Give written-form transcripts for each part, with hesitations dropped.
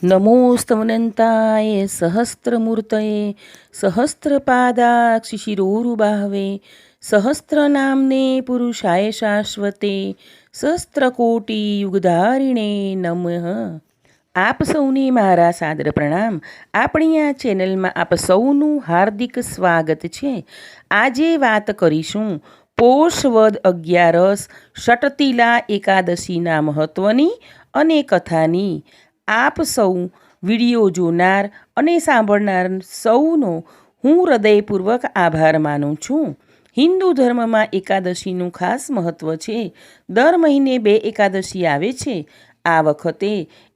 नमोस्तवनन्ताय सहस्रमूर्तये सहस्रपादाक्षिशिरोरुबाहवे सहस्रनाम्ने पुरुषाय शाश्वते सहस्त्रकोटियुगधारिणे नमः। આપ સૌને મારા સાદર પ્રણામ। આપણી આ ચેનલમાં આપ સૌનું હાર્દિક સ્વાગત છે। આજે વાત કરીશું પોષ વદ 11 ષટતિલા એકાદશીના મહત્ત્વની અને કથાની। આપ સૌ વિડીયો જોનાર અને સાંભળનાર સૌનો હું હૃદયપૂર્વક આભાર માનું છું। હિન્દુ ધર્મમાં એકાદશીનું ખાસ મહત્ત્વ છે। દર મહિને 2 એકાદશી આવે છે। આ વખતે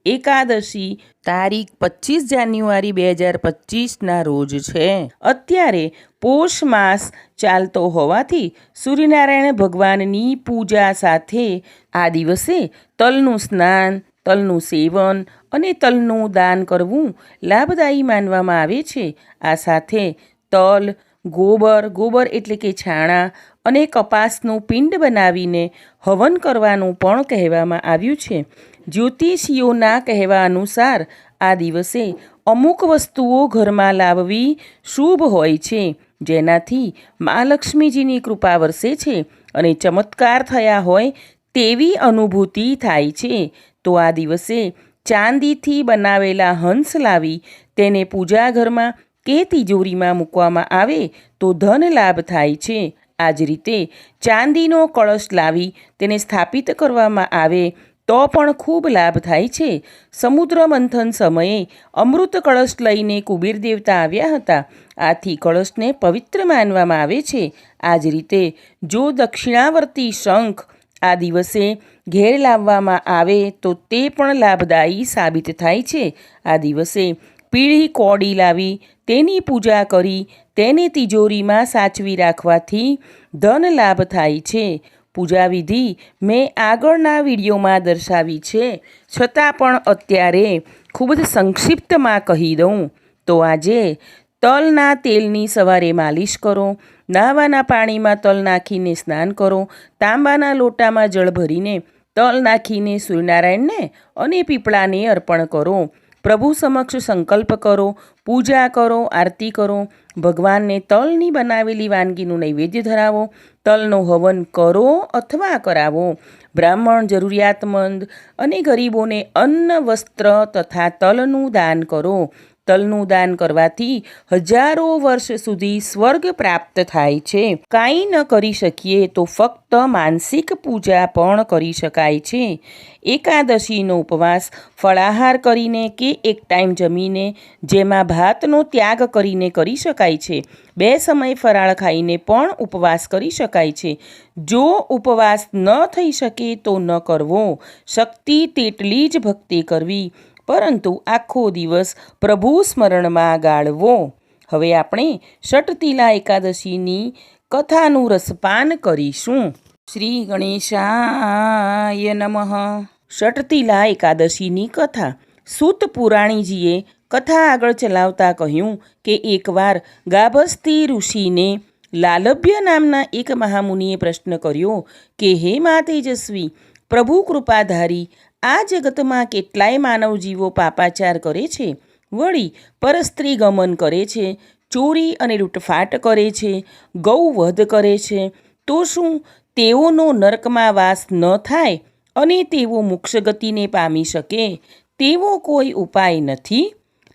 એકાદશી તારીખ 25 જાન્યુઆરી 2025ના રોજ છે। અત્યારે પોષ માસ ચાલતો હોવાથી સૂર્યનારાયણ ભગવાનની પૂજા સાથે આ દિવસે તલનું સ્નાન, તલનું સેવન અને તલનું દાન કરવું લાભદાયી માનવામાં આવે છે। આ સાથે તલ, ગોબર એટલે કે છાણા અને કપાસનું પિંડ બનાવીને હવન કરવાનું પણ કહેવામાં આવ્યું છે। જ્યોતિષીઓના કહેવા અનુસાર આ દિવસે અમુક વસ્તુઓ ઘરમાં લાવવી શુભ હોય છે, જેનાથી મા લક્ષ્મીજીની કૃપા વરસે છે અને ચમત્કાર થયા હોય તેવી અનુભૂતિ થાય છે। તો આ દિવસે ચાંદીથી બનાવેલા હંસ લાવી તેને પૂજા ઘરમાં કે તિજોરીમાં મૂકવામાં આવે તો ધન લાભ થાય છે। આ જ રીતે ચાંદીનો કળશ લાવી તેને સ્થાપિત કરવામાં આવે તો પણ ખૂબ લાભ થાય છે। સમુદ્ર મંથન સમયે અમૃત કળશ લઈને કુબેર દેવતા આવ્યા હતા, આથી કળશને પવિત્ર માનવામાં આવે છે। આ જ રીતે જો દક્ષિણાવર્તી શંખ આ દિવસે ઘેર લાવવામાં આવે તો તે પણ લાભદાયી સાબિત થાય છે। આ દિવસે પીળી કોડી લાવી તેની પૂજા કરી તેને તિજોરીમાં સાચવી રાખવાથી ધન લાભ થાય છે। પૂજા વિધિ મેં આગળના વિડીયોમાં દર્શાવી છે, છતાં પણ અત્યારે ખૂબ જ સંક્ષિપ્તમાં કહી દઉં તો આજે તલના તેલની સવારે માલિશ કરો, નાવાના પાણીમાં તલ નાખીને સ્નાન કરો, તાંબાના લોટામાં જળ ભરીને તલ નાખીને સૂર્યનારાયણને અને પીપળાને અર્પણ કરો, પ્રભુ સમક્ષ સંકલ્પ કરો, પૂજા કરો, આરતી કરો, ભગવાનને તલની બનાવેલી વાનગીનું નૈવેદ્ય ધરાવો, તલનો હવન કરો અથવા કરાવો, બ્રાહ્મણ, જરૂરિયાતમંદ અને ગરીબોને અન્ન, વસ્ત્ર તથા તલનું દાન કરો। તલનું દાન કરવાથી હજારો વર્ષ સુધી સ્વર્ગ પ્રાપ્ત થાય છે। કાંઈ ન કરી શકીએ તો ફક્ત માનસિક પૂજા પણ કરી શકાય છે। એકાદશીનો ઉપવાસ ફળાહાર કરીને કે એક ટાઈમ જમીને જેમાં ભાતનો ત્યાગ કરીને કરી શકાય છે। 2 સમય ફરાળ ખાઈને પણ ઉપવાસ કરી શકાય છે। જો ઉપવાસ ન થઈ શકે તો ન કરવો, શક્તિ તેટલી જ ભક્તિ કરવી, પરંતુ આખો દિવસ પ્રભુ સ્મરણમાં ગાળવો। હવે આપણે ષટતિલા એકાદશીની કથાનું રસપાન કરીશું। શ્રી ગણેશાય નમઃ। ષટતિલા એકાદશીની કથા। સૂત પુરાણીજીએ કથા આગળ ચલાવતા કહ્યું કે એકવાર ગાભસ્તી ઋષિને લાલભ્ય નામના એક મહામુનિએ પ્રશ્ન કર્યો કે હે મા તેજસ્વી, પ્રભુ કૃપાધારી, આ જગતમાં કેટલાય માનવ જીવો પાપાચાર કરે છે, વળી પરસ્ત્રી ગમન કરે છે, ચોરી અને લૂંટફાટ કરે છે, ગૌવધ કરે છે, તો શું તેઓનો નરકમાં વાસ ન થાય અને તેઓ મોક્ષગતિને પામી શકે તેવો કોઈ ઉપાય નથી?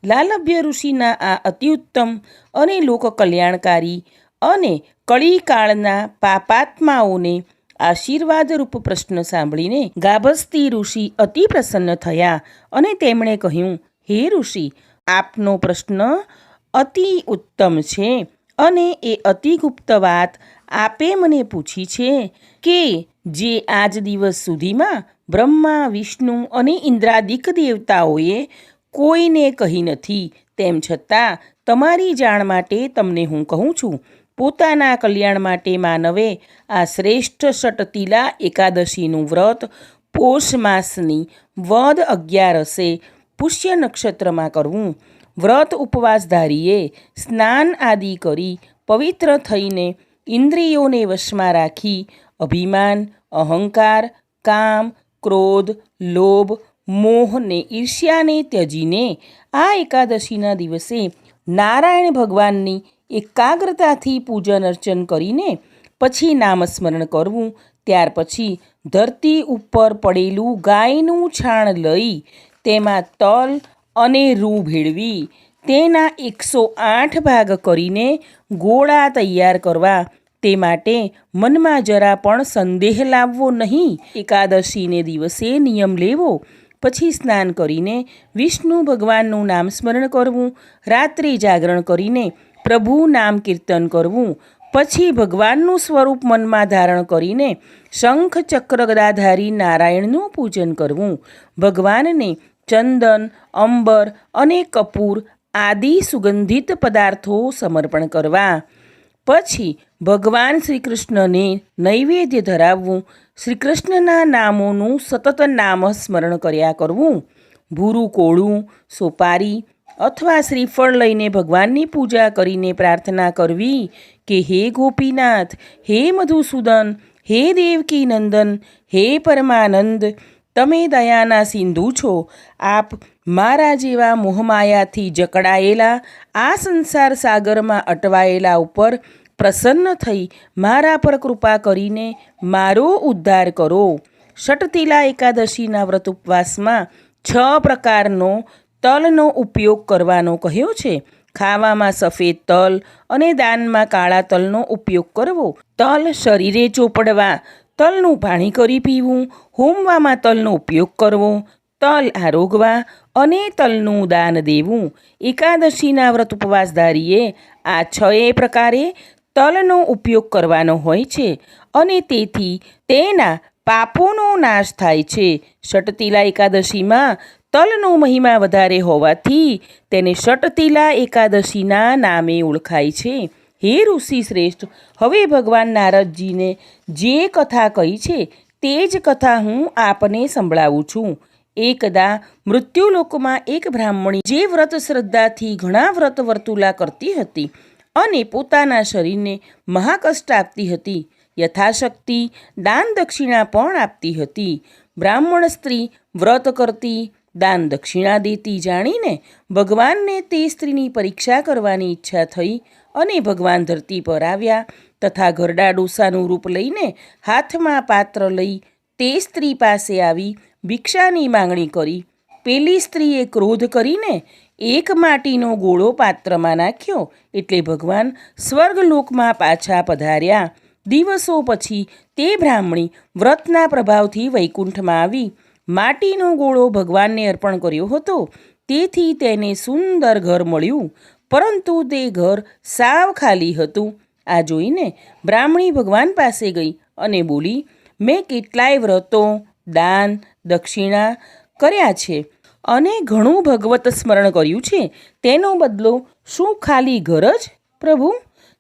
લાલભ્ય ઋષિના આ અત્યુત્તમ અને લોકકલ્યાણકારી અને કળીકાળના પાપાત્માઓને આશીર્વાદરૂપ પ્રશ્ન સાંભળીને ગાભસ્તી ઋષિ અતિ પ્રસન્ન થયા અને તેમણે કહ્યું, હે ઋષિ, આપનો પ્રશ્ન અતિ ઉત્તમ છે અને એ અતિ ગુપ્ત વાત આપે મને પૂછી છે કે જે આજ દિવસ સુધીમાં બ્રહ્મા, વિષ્ણુ અને ઇન્દ્રાદિક દેવતાઓએ કોઈને કહી નથી। તેમ છતાં તમારી જાણ માટે તમને હું કહું છું। પોતાના કલ્યાણ માટે માનવે આ શ્રેષ્ઠ ષટતિલા એકાદશીનું વ્રત પોષ માસની વદ 11 પુષ્ય નક્ષત્રમાં કરવું। વ્રત ઉપવાસધારીએ સ્નાન આદિ કરી પવિત્ર થઈને ઇન્દ્રિયોને વશમાં રાખી અભિમાન, અહંકાર, કામ, ક્રોધ, લોભ, મોહને ઈર્ષ્યાને ત્યજીને આ એકાદશીના દિવસે નારાયણ ભગવાનની એકાગ્રતાથી પૂજન અર્ચન કરીને પછી નામસ્મરણ કરવું. ત્યાર પછી ધરતી ઉપર પડેલું ગાયનું છાણ લઈ તેમાં તલ અને રૂ ભેળવી તેના 108 ભાગ કરીને ગોળા તૈયાર કરવા. તે માટે મનમાં જરા પણ સંદેહ લાવવો નહીં. એકાદશીને દિવસે નિયમ લેવો. પછી સ્નાન કરીને વિષ્ણુ ભગવાનનું નામ સ્મરણ કરવું. રાત્રે જાગરણ કરીને પ્રભુ નામ કીર્તન કરવું. પછી ભગવાનનું સ્વરૂપ મનમાં ધારણ કરીને શંખ ચક્ર ગદાધારી નારાયણનું પૂજન કરવું. ભગવાનને ચંદન, અંબર અને કપૂર આદિ સુગંધિત પદાર્થો સમર્પણ કરવા. પછી ભગવાન શ્રી કૃષ્ણને નૈવેદ્ય ધરાવવું. શ્રી કૃષ્ણના નામોનું સતત નામસ્મરણ કર્યા કરવું. ભૂરું કોળું, સોપારી અથવા શ્રીફળ લઈને ભગવાનની પૂજા કરીને પ્રાર્થના કરવી કે હે ગોપીનાથ, હે મધુસૂદન, હે દેવકી નંદન, હે પરમાનંદ, તમે દયાના સિંધુ છો. આપ મારા જેવા મોહમાયાથી જકડાયેલા આ સંસાર સાગરમાં અટવાયેલા ઉપર પ્રસન્ન થઈ મારા પર કૃપા કરીને મારો ઉદ્ધાર કરો. ષટતિલા એકાદશીના વ્રત ઉપવાસમાં 6 પ્રકારનો તલનો ઉપયોગ કરવાનો કહ્યો છે. ખાવામાં સફેદ તલ અને દાનમાં કાળા તલનો ઉપયોગ કરવો. તલ શરીરે ચોપડવા, તલનું પાણી કરી પીવું, હોમવામાં તલનો ઉપયોગ કરવો, તલ આરોગવા અને તલનું દાન દેવું. એકાદશીના વ્રત ઉપવાસધારીએ આ 6 પ્રકારે તલનો ઉપયોગ કરવાનો હોય છે અને તેથી તેના પાપોનો નાશ થાય છે. ષટતિલા એકાદશીમાં તલનો મહિમા વધારે હોવાથી તેને ષટતિલા એકાદશીના નામે ઓળખાય છે. હે ઋષિ શ્રેષ્ઠ, હવે ભગવાન નારદજીને જે કથા કહી છે તે જ કથા હું આપને સંભળાવું છું. એકદા મૃત્યુલોકમાં એક બ્રાહ્મણી જે વ્રત શ્રદ્ધાથી ઘણા વ્રત વર્તુલા કરતી હતી અને પોતાના શરીરને મહાકષ્ટ આપતી હતી. યથાશક્તિ દાન દક્ષિણા પણ આપતી હતી. બ્રાહ્મણ સ્ત્રી વ્રત કરતી, દાન દક્ષિણા દેતી જાણીને ભગવાનને તે સ્ત્રીની પરીક્ષા કરવાની ઈચ્છા થઈ અને ભગવાન ધરતી પર આવ્યા તથા ઘરડા ડોસાનું રૂપ લઈને હાથમાં પાત્ર લઈ તે સ્ત્રી પાસે આવી ભિક્ષાની માંગણી કરી. પેલી સ્ત્રીએ ક્રોધ કરીને એક માટીનો ગોળો પાત્રમાં નાખ્યો એટલે ભગવાન સ્વર્ગલોકમાં પાછા પધાર્યા. દિવસો પછી તે બ્રાહ્મણી વ્રતના પ્રભાવથી વૈકુંઠમાં આવી. માટીનો ગોળો ભગવાનને અર્પણ કર્યો હતો તેથી તેને સુંદર ઘર મળ્યું, પરંતુ તે ઘર સાવ ખાલી હતું. આ જોઈને બ્રાહ્મણી ભગવાન પાસે ગઈ અને બોલી, મેં કેટલાય વ્રતો, દાન, દક્ષિણા કર્યા છે અને ઘણું ભગવત સ્મરણ કર્યું છે, તેનો બદલો શું ખાલી ઘર જ પ્રભુ?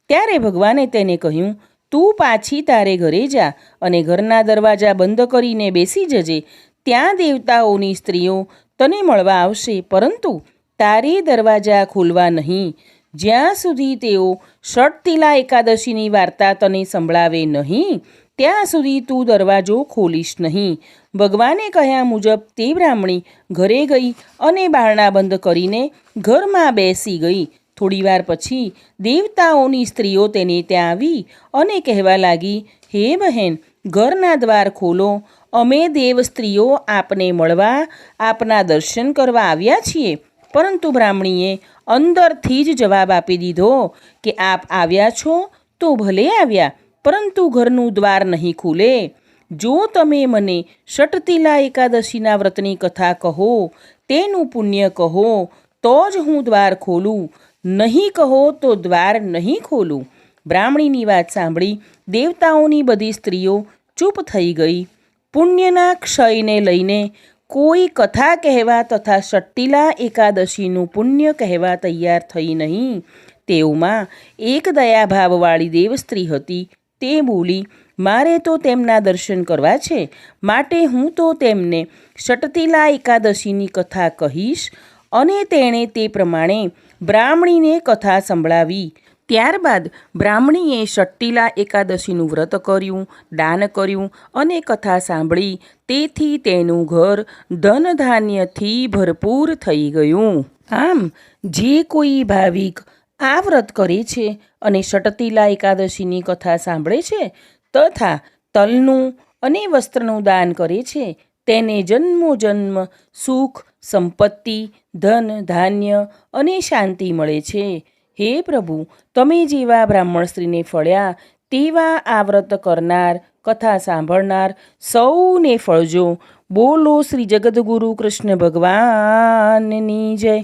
ત્યારે ભગવાને તેને કહ્યું, તું પાછી તારે ઘરે જા અને ઘરના દરવાજા બંધ કરીને બેસી જજે. ત્યાં દેવતાઓની સ્ત્રીઓ તને મળવા આવશે, પરંતુ તારે દરવાજા ખોલવા નહીં જ્યાં સુધી તેઓ ષટતિલા એકાદશીની વાર્તા તને સંભળાવે નહીં ત્યાં સુધી તું દરવાજો ખોલીશ નહીં. ભગવાને કહ્યા મુજબ તે બ્રાહ્મણી ઘરે ગઈ અને બારણા બંધ કરીને ઘરમાં બેસી ગઈ. થોડીવાર પછી દેવતાઓની સ્ત્રીઓ તેને ત્યાં આવી અને કહેવા લાગી, હે બહેન, ઘરના દ્વાર ખોલો, અમે દેવ સ્ત્રીઓ આપને મળવા, આપના દર્શન કરવા આવ્યા છીએ. પરંતુ બ્રાહ્મણીએ અંદરથી જ જવાબ આપી દીધો કે આપ આવ્યા છો તો ભલે આવ્યા, પરંતુ ઘરનું દ્વાર નહીં ખુલે. જો તમે મને ષટતિલા એકાદશીના વ્રતની કથા કહો, તેનું પુણ્ય કહો, તો જ હું દ્વાર ખોલું, નહીં કહો તો દ્વાર નહીં ખોલું. બ્રાહ્મણીની વાત સાંભળી દેવતાઓની બધી સ્ત્રીઓ ચૂપ થઈ ગઈ. પુણ્યના ક્ષયને લઈને કોઈ કથા કહેવા તથા ષટતિલા એકાદશીનું પુણ્ય કહેવા તૈયાર થઈ નહીં. તેઓમાં એક દયાભાવવાળી દેવ સ્ત્રી હતી. તે બોલી, મારે તો તેમના દર્શન કરવા છે, માટે હું તો તેમને ષટતિલા એકાદશીની કથા કહીશ. અને તેણે તે પ્રમાણે બ્રાહ્મણીને કથા સંભળાવી. ત્યારબાદ બ્રાહ્મણીએ ષટ્ટિલા એકાદશીનું વ્રત કર્યું, દાન કર્યું અને કથા સાંભળી. તેથી તેનું ઘર ધન ધાન્યથી ભરપૂર થઈ ગયું. આમ જે કોઈ ભાવિક આ વ્રત કરે છે અને ષટ્ટિલા એકાદશીની કથા સાંભળે છે તથા તલનું અને વસ્ત્રનું દાન કરે છે તેને જન્મોજન્મ સુખ, સંપત્તિ, ધન, ધાન્ય અને શાંતિ મળે છે. હે પ્રભુ, તમે જેવા બ્રાહ્મણ સ્ત્રીને ફળ્યા તેવા આ વ્રત કરનાર, કથા સાંભળનાર સૌને ફળજો. બોલો શ્રી જગદગુરુ કૃષ્ણ ભગવાનની જય.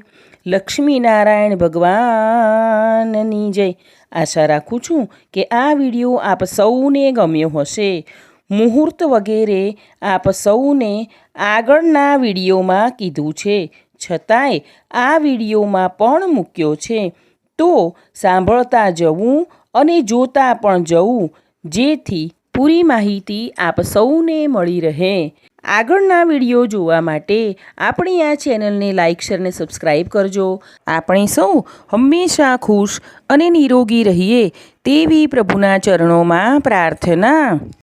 લક્ષ્મીનારાયણ ભગવાનની જય. આશા રાખું છું કે આ વિડીયો આપ સૌને ગમ્યો હશે. મુહૂર્ત વગેરે આપ સૌને આગળના વિડીયોમાં કીધું છે, છતાંય આ વિડીયોમાં પણ મૂક્યો છે. તો સાંભળતા જવું અને જોતા પણ જવું, જેથી પૂરી માહિતી આપ સૌને મળી રહે. આગળના વિડીયો જોવા માટે આપણી આ ચેનલને લાઈક, શેર અને સબસ્ક્રાઈબ કરજો. આપણે સૌ હંમેશા ખુશ અને નિરોગી રહીએ તેવી પ્રભુના ચરણોમાં પ્રાર્થના.